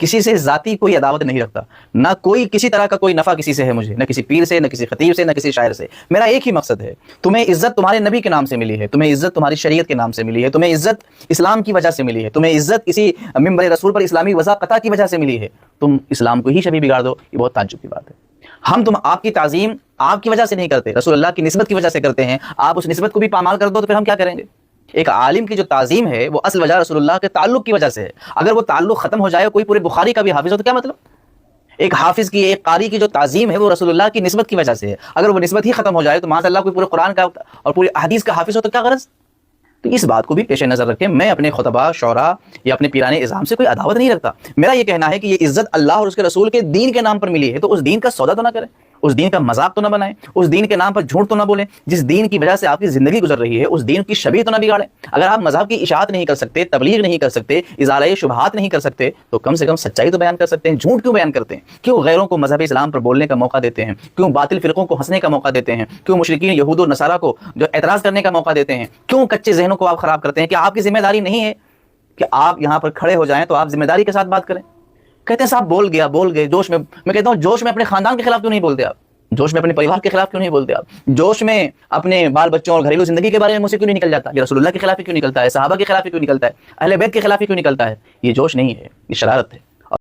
کسی سے ذاتی کوئی عداوت نہیں رکھتا، نہ کوئی کسی طرح کا کوئی نفع کسی سے ہے مجھے، نہ کسی پیر سے، نہ کسی خطیب سے، نہ کسی شاعر سے۔ میرا ایک ہی مقصد ہے، تمہیں عزت تمہارے نبی کے نام سے ملی ہے، تمہیں عزت تمہاری شریعت کے نام سے ملی ہے، تمہیں عزت اسلام کی وجہ سے ملی ہے، تمہیں عزت کسی منبر رسول پر اسلامی وضاقتہ کی وجہ سے ملی ہے، تم اسلام کو ہی شبیہ بگاڑ دو، یہ بہت تعجب کی بات ہے۔ ہم آپ کی تعظیم آپ کی وجہ سے نہیں کرتے، رسول اللہ کی نسبت کی وجہ سے کرتے ہیں، آپ اس نسبت کو بھی پامال کر دو تو پھر ہم کیا کریں گے؟ ایک عالم کی جو تعظیم ہے وہ اصل وجہ رسول اللہ کے تعلق کی وجہ سے ہے، اگر وہ تعلق ختم ہو جائے، کوئی پورے بخاری کا بھی حافظ ہو تو کیا مطلب؟ ایک حافظ کی، ایک قاری کی جو تعظیم ہے وہ رسول اللہ کی نسبت کی وجہ سے ہے، اگر وہ نسبت ہی ختم ہو جائے تو معاذ اللہ کوئی پورے قرآن کا اور پوری احادیث کا حافظ ہو تو کیا غرض؟ تو اس بات کو بھی پیش نظر رکھیں، میں اپنے خطباء، شعراء یا اپنے پیران اعظام سے کوئی عداوت نہیں رکھتا، میرا یہ کہنا ہے کہ یہ عزت اللہ اور اس کے رسول کے دین کے نام پر ملی ہے، تو اس دین کا سودا تو نہ کریں، اس دین کا مذاق تو نہ بنائیں، اس دین کے نام پر جھوٹ تو نہ بولیں، جس دین کی وجہ سے آپ کی زندگی گزر رہی ہے اس دین کی شبیہ تو نہ بگاڑیں۔ اگر آپ مذہب کی اشاعت نہیں کر سکتے، تبلیغ نہیں کر سکتے، ازالہ شبہات نہیں کر سکتے، تو کم سے کم سچائی تو بیان کر سکتے ہیں۔ جھوٹ کیوں بیان کرتے ہیں؟ کیوں غیروں کو مذہب اسلام پر بولنے کا موقع دیتے ہیں؟ کیوں باطل فرقوں کو ہنسنے کا موقع دیتے ہیں؟ کیوں مشرکین یہود و نصارہ کو جو اعتراض کرنے کا موقع دیتے ہیں؟ کیوں کچے ذہنوں کو آپ خراب کرتے ہیں؟ کہ آپ کی ذمہ داری نہیں ہے کہ آپ یہاں پر کھڑے ہو جائیں تو آپ ذمہ داری کے ساتھ بات کریں؟ کہتے ہیں صاحب بول گئے جوش میں کہتا ہوں جوش میں اپنے خاندان کے خلاف کیوں نہیں بولتے آپ؟ جوش میں اپنے پریوار کے خلاف کیوں نہیں بولتے آپ؟ جوش میں اپنے بال بچوں اور گھریلو زندگی کے بارے میں مجھ سے کیوں نہیں نکل جاتا؟ یہ رسول اللہ کے خلاف کیوں نکلتا ہے؟ صحابہ کے خلاف کیوں نکلتا ہے؟ اہل بیت کے خلاف کیوں نکلتا ہے؟ یہ جوش نہیں ہے، یہ شرارت ہے۔